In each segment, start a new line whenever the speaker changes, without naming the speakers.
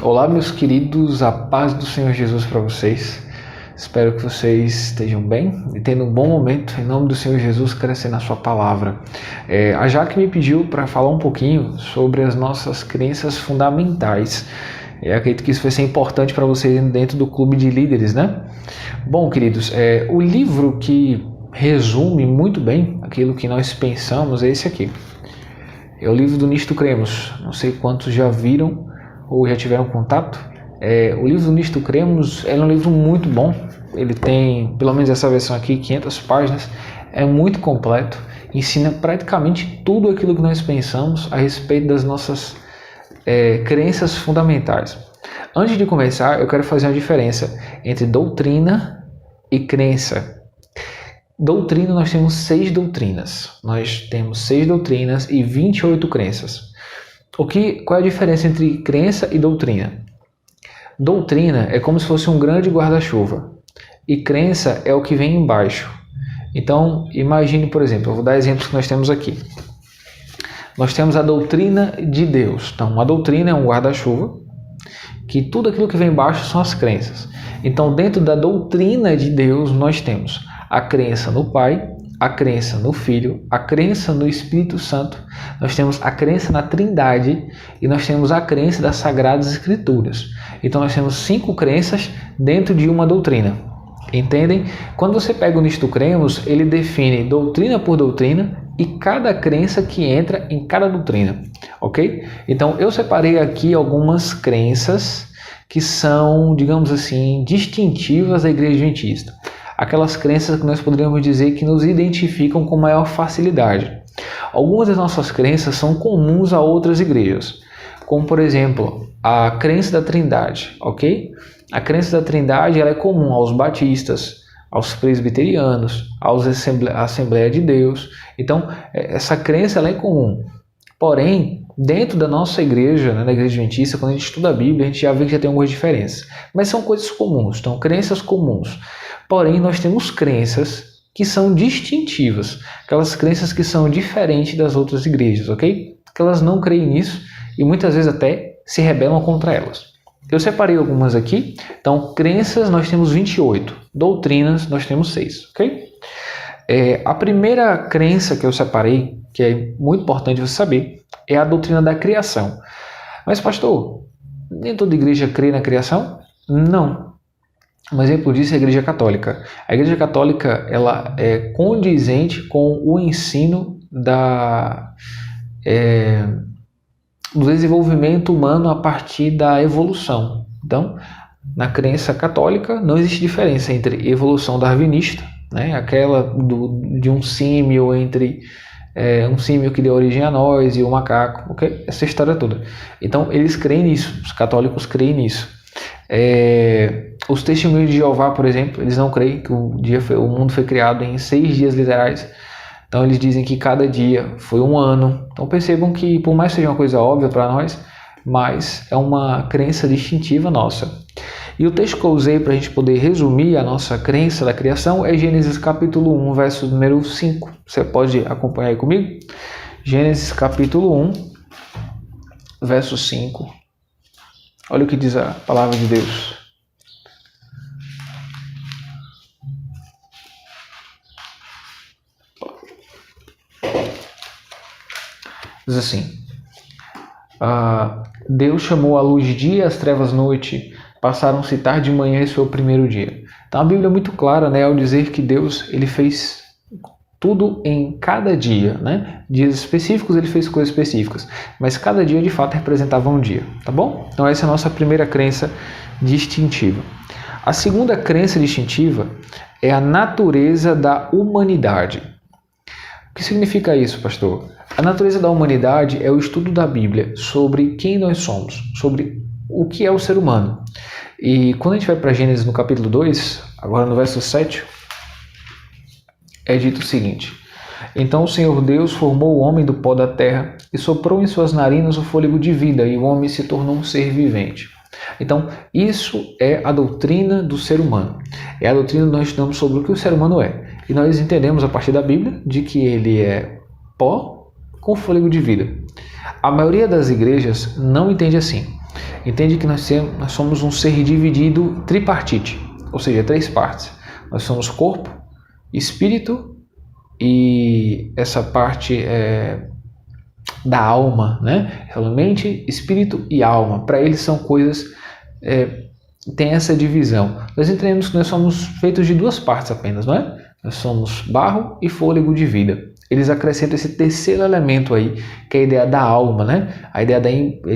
Olá, meus queridos, a paz do Senhor Jesus para vocês. Espero que vocês estejam bem e tendo um bom momento, em nome do Senhor Jesus, crescer na sua palavra. A Jaque me pediu para falar um pouquinho sobre as nossas crenças fundamentais. Eu acredito que isso vai ser importante para vocês dentro do clube de líderes, né? Bom, queridos, o livro que resume muito bem aquilo que nós pensamos é esse aqui. É o livro do Nisto Cremos. Não sei quantos já viram ou já tiveram contato. O livro do Nisto Cremos é um livro muito bom. Ele tem, pelo menos essa versão aqui, 500 páginas. É muito completo. Ensina praticamente tudo aquilo que nós pensamos a respeito das nossas crenças fundamentais. Antes de começar, eu quero fazer uma diferença entre doutrina e crença. Doutrina, nós temos 6 doutrinas. Nós temos 6 doutrinas e 28 crenças. Qual é a diferença entre crença e doutrina? Doutrina é como se fosse um grande guarda-chuva e crença é o que vem embaixo. Então, imagine, por exemplo, eu vou dar exemplos que nós temos aqui. Nós temos a doutrina de Deus. Então, a doutrina é um guarda-chuva que tudo aquilo que vem embaixo são as crenças. Então, dentro da doutrina de Deus, nós temos a crença no Pai, a crença no Filho, a crença no Espírito Santo, nós temos a crença na Trindade e nós temos a crença das Sagradas Escrituras. Então nós temos 5 crenças dentro de uma doutrina. Entendem? Quando você pega o Nisto Cremos, ele define doutrina por doutrina e cada crença que entra em cada doutrina. Ok? Então eu separei aqui algumas crenças que são, digamos assim, distintivas da Igreja Adventista. Aquelas crenças que nós poderíamos dizer que nos identificam com maior facilidade. Algumas das nossas crenças são comuns a outras igrejas, como por exemplo, a crença da Trindade, ok? A crença da Trindade ela é comum aos batistas, aos presbiterianos, aos Assembleia de Deus. Então, essa crença ela é comum. Porém, dentro da nossa igreja, né, da Igreja Adventista, quando a gente estuda a Bíblia, a gente já vê que já tem algumas diferenças. Mas são coisas comuns, então crenças comuns. Porém, nós temos crenças que são distintivas, aquelas crenças que são diferentes das outras igrejas, ok? Que elas não creem nisso e muitas vezes até se rebelam contra elas. Eu separei algumas aqui. Então, crenças nós temos 28, doutrinas nós temos 6, ok? A primeira crença que eu separei, que é muito importante você saber, é a doutrina da criação. Mas, pastor, nem toda igreja crê na criação? Não. Um exemplo disso é a Igreja Católica. A Igreja Católica ela é condizente com o ensino do desenvolvimento humano a partir da evolução. Então, na crença católica não existe diferença entre evolução darwinista, né, aquela de um símio entre um símio que deu origem a nós e o macaco, okay? Essa história toda. Então, eles creem nisso, os católicos creem nisso. Os testemunhos de Jeová, por exemplo, eles não creem que o mundo foi criado em 6 dias literais. Então eles dizem que cada dia foi um ano. Então percebam que, por mais que seja uma coisa óbvia para nós, mas é uma crença distintiva nossa. E o texto que eu usei para a gente poder resumir a nossa crença da criação é Gênesis capítulo 1, verso número 5. Você pode acompanhar aí comigo? Gênesis capítulo 1, verso 5. Olha o que diz a palavra de Deus. Diz assim: Deus chamou a luz dia, as trevas noite, passaram-se tarde e manhã, esse foi o primeiro dia. Então a Bíblia é muito clara, né, ao dizer que Deus ele fez tudo em cada dia, né? Dias específicos ele fez coisas específicas, mas cada dia de fato representava um dia, tá bom? Então essa é a nossa primeira crença distintiva. A segunda crença distintiva é a natureza da humanidade. O que significa isso, pastor? A natureza da humanidade é o estudo da Bíblia sobre quem nós somos, sobre o que é o ser humano. E quando a gente vai para Gênesis no capítulo 2, agora no verso 7, é dito o seguinte: Então o Senhor Deus formou o homem do pó da terra e soprou em suas narinas o fôlego de vida, e o homem se tornou um ser vivente. Então, isso é a doutrina do ser humano. É a doutrina que nós estudamos sobre o que o ser humano é. E nós entendemos a partir da Bíblia de que ele é pó com fôlego de vida. A maioria das igrejas não entende assim. Entende que nós somos um ser dividido tripartite, ou seja, 3 partes. Nós somos corpo, espírito e essa parte da alma, né? Mente, espírito e alma. Para eles são coisas, tem essa divisão. Nós entendemos que nós somos feitos de 2 partes apenas, não é? Nós somos barro e fôlego de vida. Eles acrescentam esse terceiro elemento aí, que é a ideia da alma, né? A ideia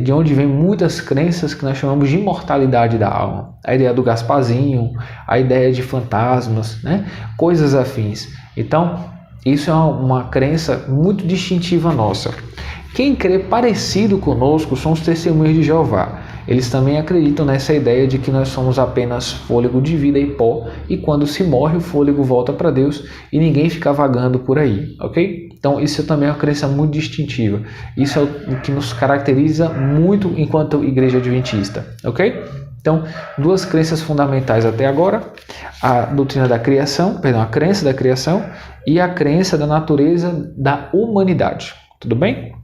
de onde vem muitas crenças que nós chamamos de imortalidade da alma. A ideia do Gasparzinho, a ideia de fantasmas, né? Coisas afins. Então, isso é uma crença muito distintiva nossa. Quem crê parecido conosco são os testemunhos de Jeová. Eles também acreditam nessa ideia de que nós somos apenas fôlego de vida e pó, e quando se morre o fôlego volta para Deus e ninguém fica vagando por aí, ok? Então isso também é uma crença muito distintiva. Isso é o que nos caracteriza muito enquanto igreja adventista, ok? Então, 2 crenças fundamentais até agora: a doutrina da criação, a crença da criação e a crença da natureza da humanidade. Tudo bem?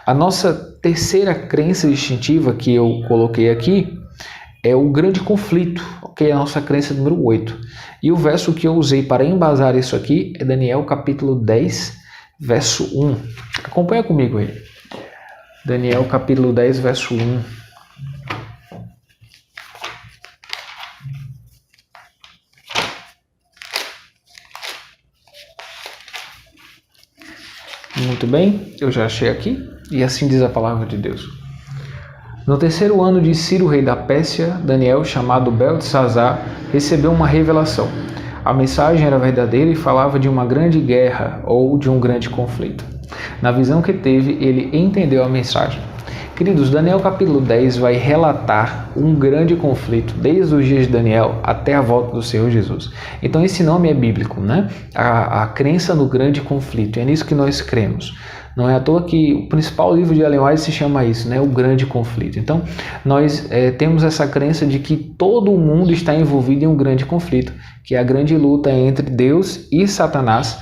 A nossa terceira crença distintiva que eu coloquei aqui é o grande conflito, ok? A nossa crença número 8. E o verso que eu usei para embasar isso aqui é Daniel capítulo 10, verso 1. Acompanha comigo aí. Daniel capítulo 10, verso 1. Muito bem, eu já achei aqui, e assim diz a palavra de Deus. No 3º ano de Ciro, rei da Pérsia, Daniel, chamado Beltesazar, recebeu uma revelação. A mensagem era verdadeira e falava de uma grande guerra ou de um grande conflito. Na visão que teve, ele entendeu a mensagem. Queridos, Daniel capítulo 10 vai relatar um grande conflito desde os dias de Daniel até a volta do Senhor Jesus. Então esse nome é bíblico, né? A crença no grande conflito, é nisso que nós cremos. Não é à toa que o principal livro de Ellen White se chama isso, né? O grande conflito. Então nós temos essa crença de que todo o mundo está envolvido em um grande conflito, que é a grande luta entre Deus e Satanás,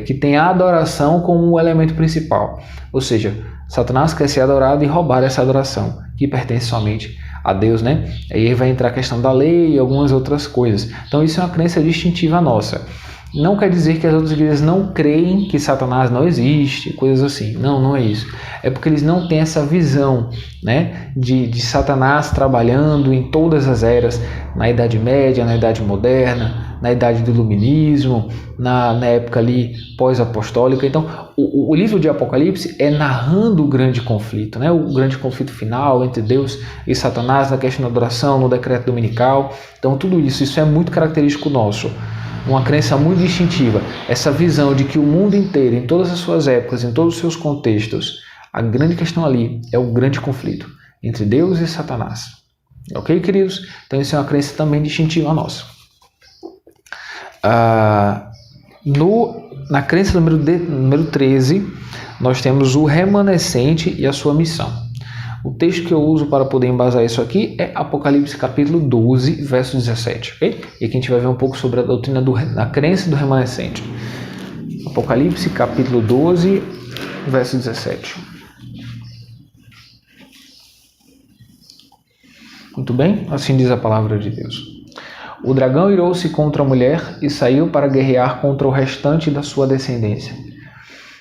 que tem a adoração como um elemento principal. Ou seja, Satanás quer ser adorado e roubar essa adoração, que pertence somente a Deus, né? Aí vai entrar a questão da lei e algumas outras coisas. Então isso é uma crença distintiva nossa. Não quer dizer que as outras igrejas não creem que Satanás não existe, coisas assim. Não, não é isso. É porque eles não têm essa visão, né, de Satanás trabalhando em todas as eras, na Idade Média, na Idade Moderna, na Idade do Iluminismo, na época ali pós-apostólica. Então, o livro de Apocalipse é narrando o grande conflito, né, o grande conflito final entre Deus e Satanás, na questão da adoração, no decreto dominical. Então, tudo isso é muito característico nosso. Uma crença muito distintiva, essa visão de que o mundo inteiro, em todas as suas épocas, em todos os seus contextos, a grande questão ali é o grande conflito entre Deus e Satanás. Ok, queridos? Então isso é uma crença também distintiva nossa. Na crença número 13, nós temos o remanescente e a sua missão. O texto que eu uso para poder embasar isso aqui é Apocalipse capítulo 12, verso 17. Okay? E aqui a gente vai ver um pouco sobre a doutrina da crença do remanescente. Apocalipse capítulo 12, verso 17. Muito bem? Assim diz a palavra de Deus. O dragão irou-se contra a mulher e saiu para guerrear contra o restante da sua descendência,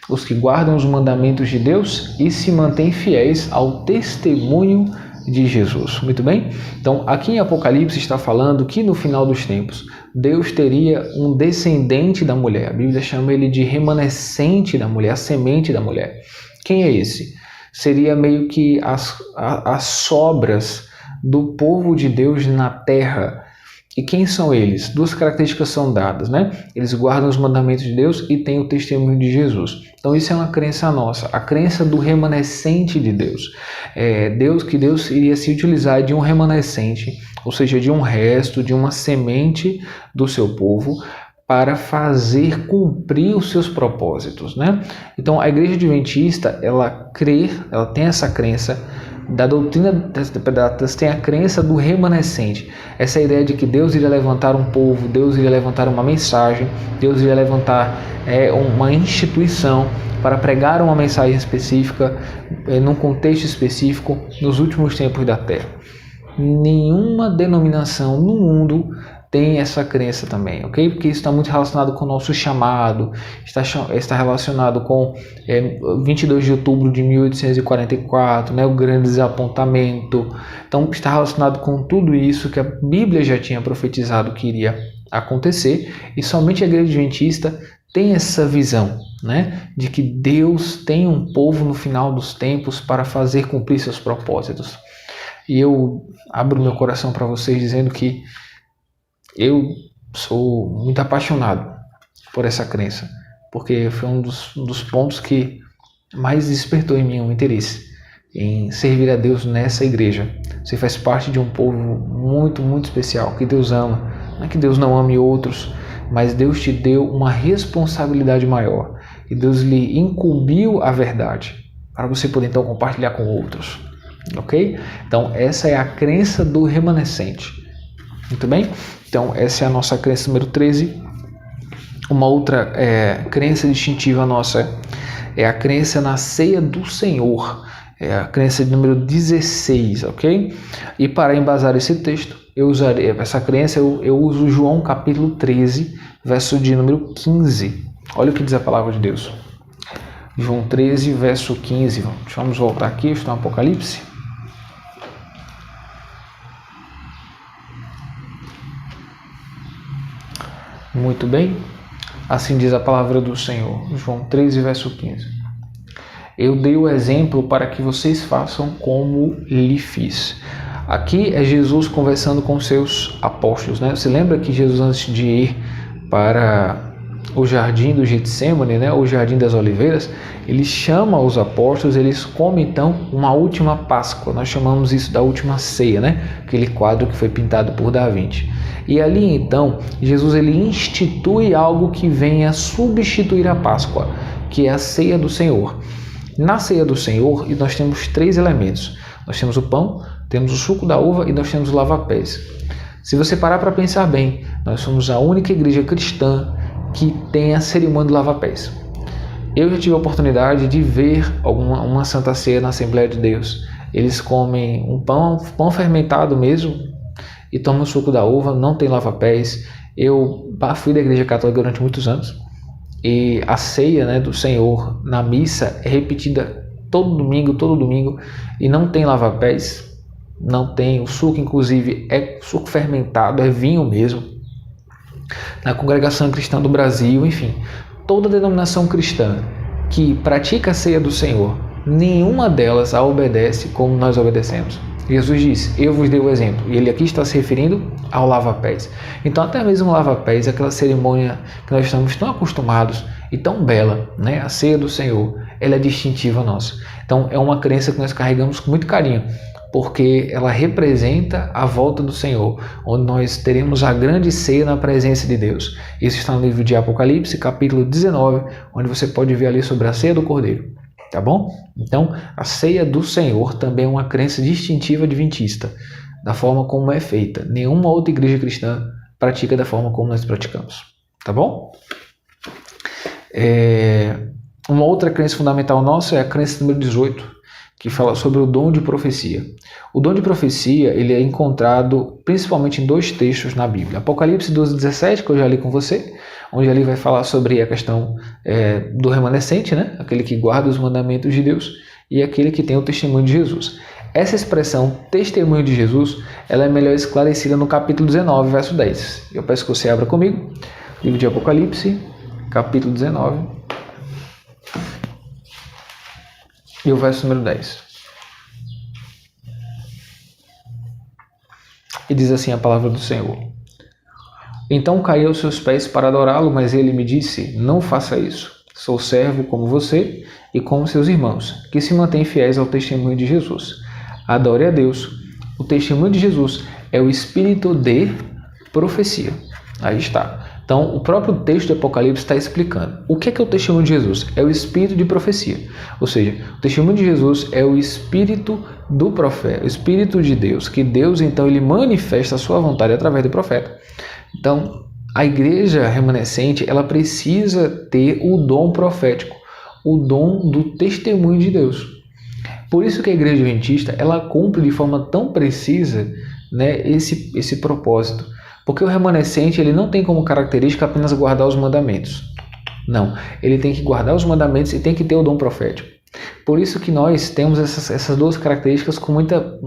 os que guardam os mandamentos de Deus e se mantêm fiéis ao testemunho de Jesus. Muito bem? Então, aqui em Apocalipse está falando que no final dos tempos, Deus teria um descendente da mulher. A Bíblia chama ele de remanescente da mulher, a semente da mulher. Quem é esse? Seria meio que as sobras do povo de Deus na terra. E quem são eles? 2 características são dadas, né? Eles guardam os mandamentos de Deus e têm o testemunho de Jesus. Então isso é uma crença nossa, a crença do remanescente de Deus. Que Deus iria se utilizar de um remanescente, ou seja, de um resto, de uma semente do seu povo, para fazer cumprir os seus propósitos, né? Então a igreja adventista, ela tem essa crença da doutrina, tem a crença do remanescente. Essa ideia de que Deus iria levantar um povo, Deus iria levantar uma mensagem, Deus iria levantar uma instituição para pregar uma mensagem específica, num contexto específico, nos últimos tempos da Terra. Nenhuma denominação no mundo tem essa crença também, ok? Porque isso está muito relacionado com o nosso chamado, está relacionado com 22 de outubro de 1844, né, o grande desapontamento. Então está relacionado com tudo isso que a Bíblia já tinha profetizado que iria acontecer, e somente a Igreja Adventista tem essa visão, né, de que Deus tem um povo no final dos tempos para fazer cumprir seus propósitos. E eu abro meu coração para vocês dizendo que eu sou muito apaixonado por essa crença, porque foi um dos pontos que mais despertou em mim um interesse em servir a Deus nessa igreja. Você faz parte de um povo muito, muito especial, que Deus ama. Não é que Deus não ame outros, mas Deus te deu uma responsabilidade maior. E Deus lhe incumbiu a verdade, para você poder então compartilhar com outros. Ok? Então essa é a crença do remanescente. Muito bem? Então essa é a nossa crença número 13. Uma outra crença distintiva nossa é a crença na ceia do Senhor. É a crença de número 16, ok? E para embasar esse texto, eu usarei essa crença, eu uso João capítulo 13, verso de número 15. Olha o que diz a palavra de Deus. João 13, verso 15. Vamos voltar aqui, estou no Apocalipse. Muito bem. Assim diz a palavra do Senhor. João 13, verso 15. Eu dei o exemplo para que vocês façam como lhe fiz. Aqui é Jesus conversando com seus apóstolos, né? Você lembra que Jesus, antes de ir para o jardim do Getsemane, né? O jardim das oliveiras, ele chama os apóstolos, eles comem então uma última Páscoa. Nós chamamos isso da última ceia, né? Aquele quadro que foi pintado por Da Vinci. E ali então, Jesus ele institui algo que venha substituir a Páscoa, que é a ceia do Senhor. Na ceia do Senhor, nós temos 3 elementos. Nós temos o pão, temos o suco da uva e nós temos o lava-pés. Se você parar para pensar bem, nós somos a única igreja cristã que tem a cerimônia do lava-pés. Eu já tive a oportunidade de ver uma Santa Ceia na Assembleia de Deus. Eles comem um pão fermentado mesmo e tomam o suco da uva, não tem lava-pés. Eu fui da igreja católica durante muitos anos. E a ceia, né, do Senhor na missa é repetida todo domingo, e não tem lava-pés, não tem, o suco inclusive é suco fermentado, é vinho mesmo. Na Congregação Cristã do Brasil, enfim, toda denominação cristã que pratica a ceia do Senhor, nenhuma delas a obedece como nós obedecemos. Jesus disse, eu vos dei o exemplo, e ele aqui está se referindo ao lava-pés. Então até mesmo o lava-pés, aquela cerimônia que nós estamos tão acostumados e tão bela, né? A ceia do Senhor, ela é distintiva nossa. Então é uma crença que nós carregamos com muito carinho, porque ela representa a volta do Senhor, onde nós teremos a grande ceia na presença de Deus. Isso está no livro de Apocalipse, capítulo 19, onde você pode ver ali sobre a ceia do Cordeiro. Tá bom? Então, a ceia do Senhor também é uma crença distintiva adventista, da forma como é feita. Nenhuma outra igreja cristã pratica da forma como nós praticamos. Tá bom? Uma outra crença fundamental nossa é a crença número 18, que fala sobre o dom de profecia. O dom de profecia ele é encontrado principalmente em 2 textos na Bíblia. Apocalipse 12:17, que eu já li com você, onde ali vai falar sobre a questão do remanescente, né? Aquele que guarda os mandamentos de Deus, e aquele que tem o testemunho de Jesus. Essa expressão, testemunho de Jesus, ela é melhor esclarecida no capítulo 19, verso 10. Eu peço que você abra comigo, livro de Apocalipse, capítulo 19, e o verso número 10. E diz assim a palavra do Senhor. Então caí aos seus pés para adorá-lo, mas ele me disse, não faça isso. Sou servo como você e como seus irmãos, que se mantêm fiéis ao testemunho de Jesus. Adore a Deus. O testemunho de Jesus é o espírito de profecia. Aí está. Então, o próprio texto de Apocalipse está explicando. O que é o testemunho de Jesus? É o espírito de profecia. Ou seja, o testemunho de Jesus é o espírito do profeta, o espírito de Deus, que Deus, então, ele manifesta a sua vontade através do profeta. Então, a igreja remanescente, ela precisa ter o dom profético, o dom do testemunho de Deus. Por isso que a igreja adventista, ela cumpre de forma tão precisa, né, esse propósito. Porque o remanescente, ele não tem como característica apenas guardar os mandamentos. Não, ele tem que guardar os mandamentos e tem que ter o dom profético. Por isso que nós temos essas duas características com muita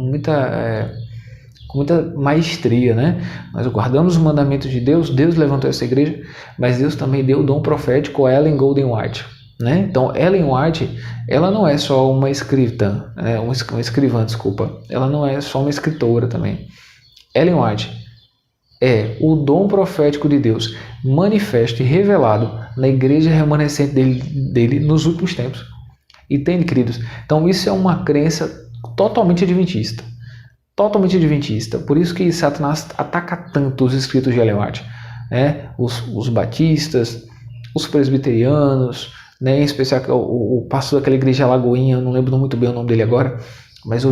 maestria, né? Nós guardamos os mandamentos de Deus, Deus levantou essa igreja, mas Deus também deu o dom profético a Ellen Golden White, né? Então, Ellen White, ela não é só uma escrita, uma escrivã, desculpa. Ela não é só uma escritora também. Ellen White é o dom profético de Deus manifesto e revelado na igreja remanescente dele nos últimos tempos. Entende, queridos? Então, isso é uma crença totalmente adventista. Totalmente adventista. Por isso que Satanás ataca tanto os escritos de Ellen White, né? Os batistas, os presbiterianos, né? Em especial o pastor daquela igreja Lagoinha, eu não lembro muito bem o nome dele agora, mas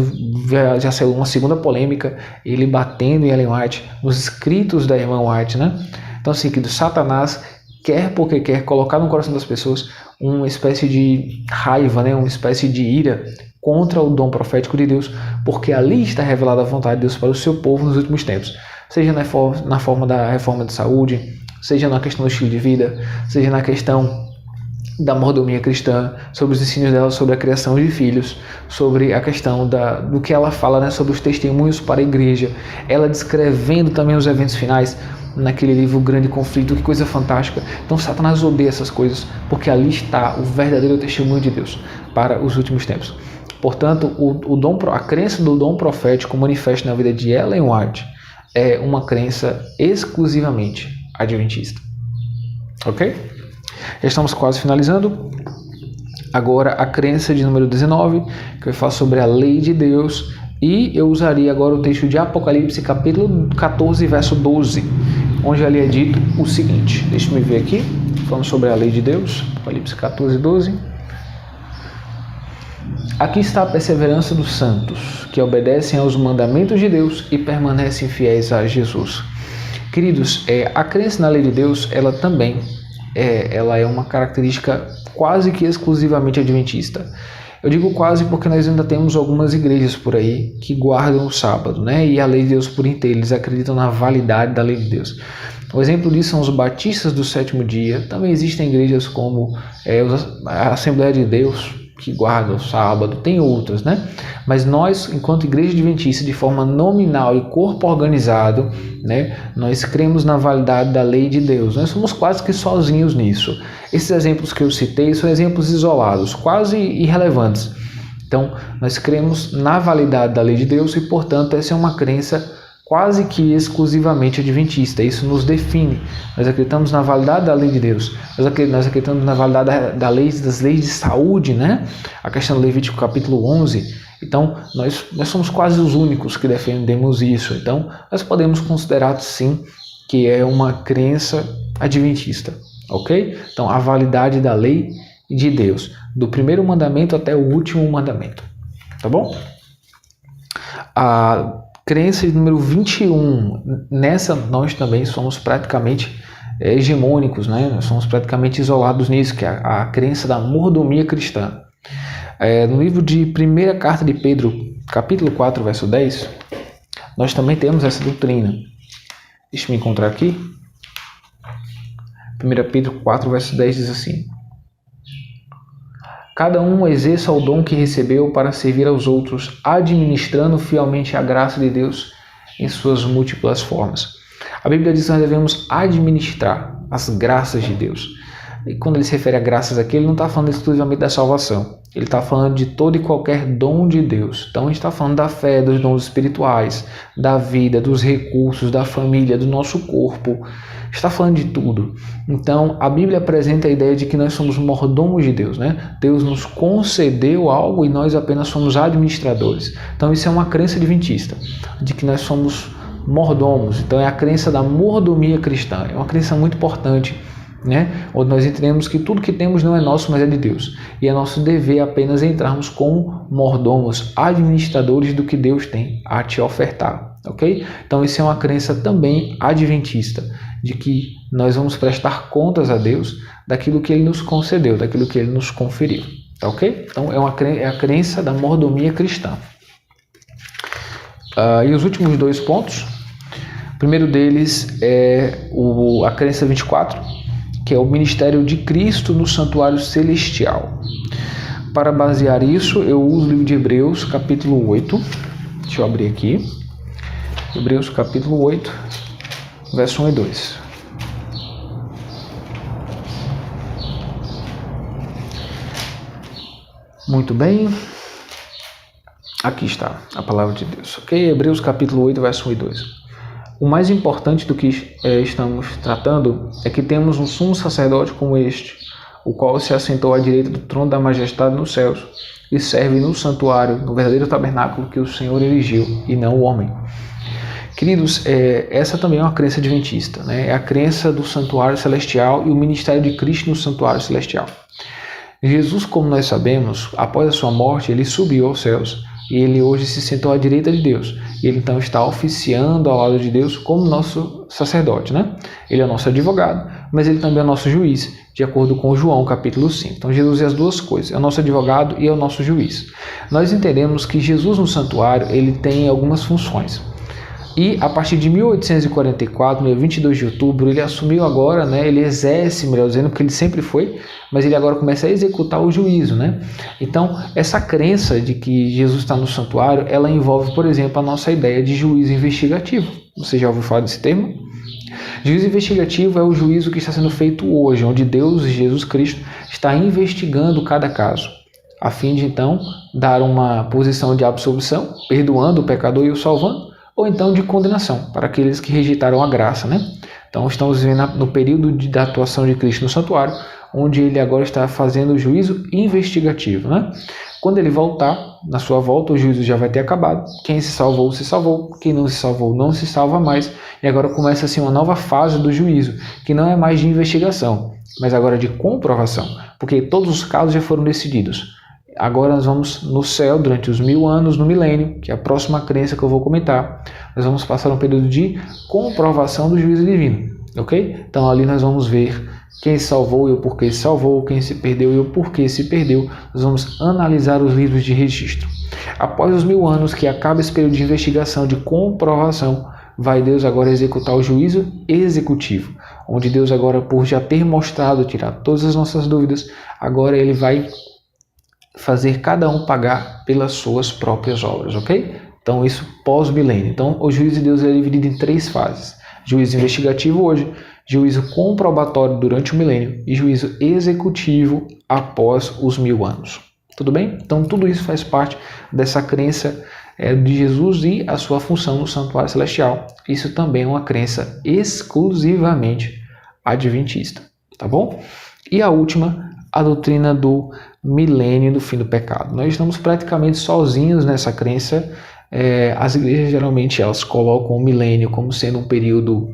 já saiu uma segunda polêmica, ele batendo em Ellen White, nos escritos da irmã White, né? Então, assim, que Satanás quer porque quer colocar no coração das pessoas uma espécie de raiva, né? Uma espécie de ira contra o dom profético de Deus, porque ali está revelada a vontade de Deus para o seu povo nos últimos tempos, seja na forma da reforma de saúde, seja na questão do estilo de vida, seja na questão da mordomia cristã, sobre os ensinos dela sobre a criação de filhos, sobre a questão do que ela fala, né, sobre os testemunhos para a igreja, ela descrevendo também os eventos finais naquele livro Grande Conflito, que coisa fantástica. Então Satanás odeia essas coisas, porque ali está o verdadeiro testemunho de Deus para os últimos tempos. Portanto, a crença do dom profético manifesta na vida de Ellen White é uma crença exclusivamente adventista. Ok? Já estamos quase finalizando. Agora a crença de número 19, que eu faço sobre a lei de Deus, e eu usaria agora o texto de Apocalipse, capítulo 14, verso 12, onde ali é dito o seguinte. Deixa eu ver aqui, falando sobre a lei de Deus, Apocalipse 14, 12. Aqui está a perseverança dos santos, que obedecem aos mandamentos de Deus e permanecem fiéis a Jesus. Queridos, a crença na lei de Deus, ela também ela é uma característica quase que exclusivamente adventista. Eu digo quase porque nós ainda temos algumas igrejas por aí que guardam o sábado, né? E a lei de Deus por inteiro, eles acreditam na validade da lei de Deus. O exemplo disso são os batistas do sétimo dia. Também existem igrejas como a Assembleia de Deus, que guarda o sábado, tem outras, né? Mas nós, enquanto igreja adventista, de forma nominal e corpo organizado, né, nós cremos na validade da lei de Deus. Nós somos quase que sozinhos nisso. Esses exemplos que eu citei são exemplos isolados, quase irrelevantes. Então, nós cremos na validade da lei de Deus e, portanto, essa é uma crença quase que exclusivamente adventista. Isso nos define. Nós acreditamos na validade da lei de Deus. Nós acreditamos na validade das leis de saúde, né? A questão do Levítico capítulo 11. Então, nós somos quase os únicos que defendemos isso. Então, nós podemos considerar, sim, que é uma crença adventista. Ok? Então, a validade da lei de Deus. Do primeiro mandamento até o último mandamento. Tá bom? A crença de número 21, nessa nós também somos praticamente hegemônicos, né? Nós somos praticamente isolados nisso, que é a crença da mordomia cristã. No livro de Primeira Carta de Pedro, capítulo 4, verso 10, nós também temos essa doutrina. Deixa eu me encontrar aqui. 1 Pedro 4, verso 10 diz assim: cada um exerça o dom que recebeu para servir aos outros, administrando fielmente a graça de Deus em suas múltiplas formas. A Bíblia diz que nós devemos administrar as graças de Deus. E quando ele se refere a graças aqui, ele não está falando exclusivamente da salvação. Ele está falando de todo e qualquer dom de Deus. Então a gente está falando da fé, dos dons espirituais, da vida, dos recursos, da família, do nosso corpo. Está falando de tudo. Então a Bíblia apresenta a ideia de que nós somos mordomos de Deus, né? Deus nos concedeu algo e nós apenas somos administradores. Então isso é uma crença adventista, de que nós somos mordomos. Então é a crença da mordomia cristã. É uma crença muito importante, né? Onde nós entendemos que tudo que temos não é nosso, mas é de Deus. E é nosso dever apenas entrarmos como mordomos, administradores do que Deus tem a te ofertar, ok? Então isso é uma crença também adventista, de que nós vamos prestar contas a Deus daquilo que Ele nos concedeu, daquilo que Ele nos conferiu, tá ok? Então é a crença da mordomia cristã. E os últimos 2 pontos, o primeiro deles é a crença 24, que é o ministério de Cristo no santuário celestial. Para basear isso, eu uso o livro de Hebreus, capítulo 8. Deixa eu abrir aqui. Hebreus, capítulo 8, verso 1 e 2. Muito bem. Aqui está a palavra de Deus. Ok? Hebreus, capítulo 8, verso 1 e 2. O mais importante do que estamos tratando é que temos um sumo sacerdote como este, o qual se assentou à direita do trono da majestade nos céus e serve no santuário, no verdadeiro tabernáculo que o Senhor erigiu e não o homem. Queridos, essa também é uma crença adventista, né? É a crença do santuário celestial e o ministério de Cristo no santuário celestial. Jesus, como nós sabemos, após a sua morte, ele subiu aos céus e ele hoje se sentou à direita de Deus. E ele então está oficiando ao lado de Deus como nosso sacerdote, né? Ele é o nosso advogado, mas ele também é o nosso juiz, de acordo com João, capítulo 5. Então Jesus é as duas coisas, é o nosso advogado e é o nosso juiz. Nós entendemos que Jesus no santuário, ele tem algumas funções. E a partir de 1844, no dia 22 de outubro, ele assumiu agora, né, ele exerce, melhor dizendo, porque ele sempre foi, mas ele agora começa a executar o juízo, né? Então, essa crença de que Jesus está no santuário, ela envolve, por exemplo, a nossa ideia de juízo investigativo. Você já ouviu falar desse termo? Juízo investigativo é o juízo que está sendo feito hoje, onde Deus, Jesus Cristo, está investigando cada caso, a fim de, então, dar uma posição de absolvição, perdoando o pecador e o salvando, ou então de condenação, para aqueles que rejeitaram a graça, né? Então estamos vivendo no período da atuação de Cristo no santuário, onde ele agora está fazendo o juízo investigativo, né? Quando ele voltar, na sua volta, o juízo já vai ter acabado. Quem se salvou, quem não se salvou, não se salva mais. E agora começa assim uma nova fase do juízo, que não é mais de investigação, mas agora de comprovação, porque todos os casos já foram decididos. Agora nós vamos no céu, durante os 1000 anos, no milênio, que é a próxima crença que eu vou comentar. Nós vamos passar um período de comprovação do juízo divino, ok? Então ali nós vamos ver quem se salvou e o porquê se salvou, quem se perdeu e o porquê se perdeu. Nós vamos analisar os livros de registro. Após os 1000 anos que acaba esse período de investigação, de comprovação, vai Deus agora executar o juízo executivo, onde Deus agora, por já ter mostrado, tirar todas as nossas dúvidas, agora ele vai fazer cada um pagar pelas suas próprias obras, ok? Então isso pós-milênio. Então o juízo de Deus é dividido em 3 fases. Juízo investigativo hoje, juízo comprobatório durante o milênio e juízo executivo após os 1000 anos. Tudo bem? Então tudo isso faz parte dessa crença de Jesus e a sua função no santuário celestial. Isso também é uma crença exclusivamente adventista, tá bom? E a última, a doutrina do milênio do fim do pecado. Nós estamos praticamente sozinhos nessa crença. As igrejas geralmente elas colocam o milênio como sendo um período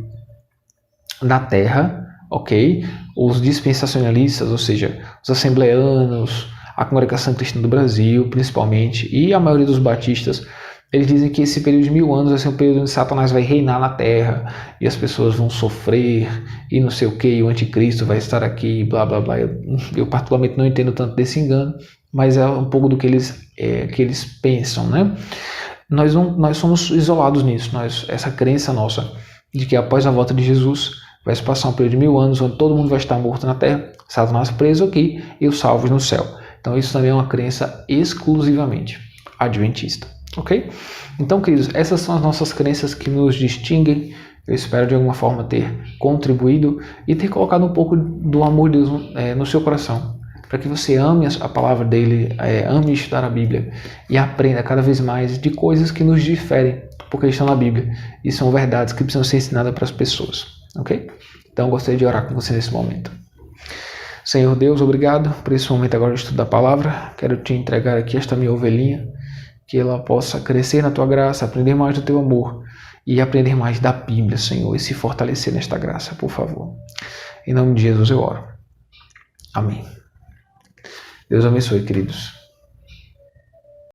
na Terra, ok? Os dispensacionalistas, ou seja, os assembleanos, a Congregação Cristã do Brasil, principalmente, e a maioria dos batistas, eles dizem que esse período de 1000 anos vai ser um período onde Satanás vai reinar na Terra e as pessoas vão sofrer e não sei o que, e o anticristo vai estar aqui, blá blá blá. Eu particularmente não entendo tanto desse engano, mas é um pouco do que eles pensam, né? Nós somos isolados nisso, essa crença nossa de que após a volta de Jesus vai se passar um período de 1000 anos onde todo mundo vai estar morto na Terra, Satanás preso aqui e os salvos no céu. Então isso também é uma crença exclusivamente adventista. Ok? Então, queridos, essas são as nossas crenças que nos distinguem. Eu espero de alguma forma ter contribuído e ter colocado um pouco do amor de Deus no seu coração, para que você ame a palavra dele, ame estudar a Bíblia e aprenda cada vez mais de coisas que nos diferem, porque estão na Bíblia e são verdades que precisam ser ensinadas para as pessoas. Ok? Então, gostaria de orar com você nesse momento. Senhor Deus, obrigado por esse momento agora de estudo da palavra. Quero te entregar aqui esta minha ovelhinha, que ela possa crescer na tua graça, aprender mais do teu amor e aprender mais da Bíblia, Senhor, e se fortalecer nesta graça, por favor. Em nome de Jesus eu oro. Amém. Deus abençoe, queridos.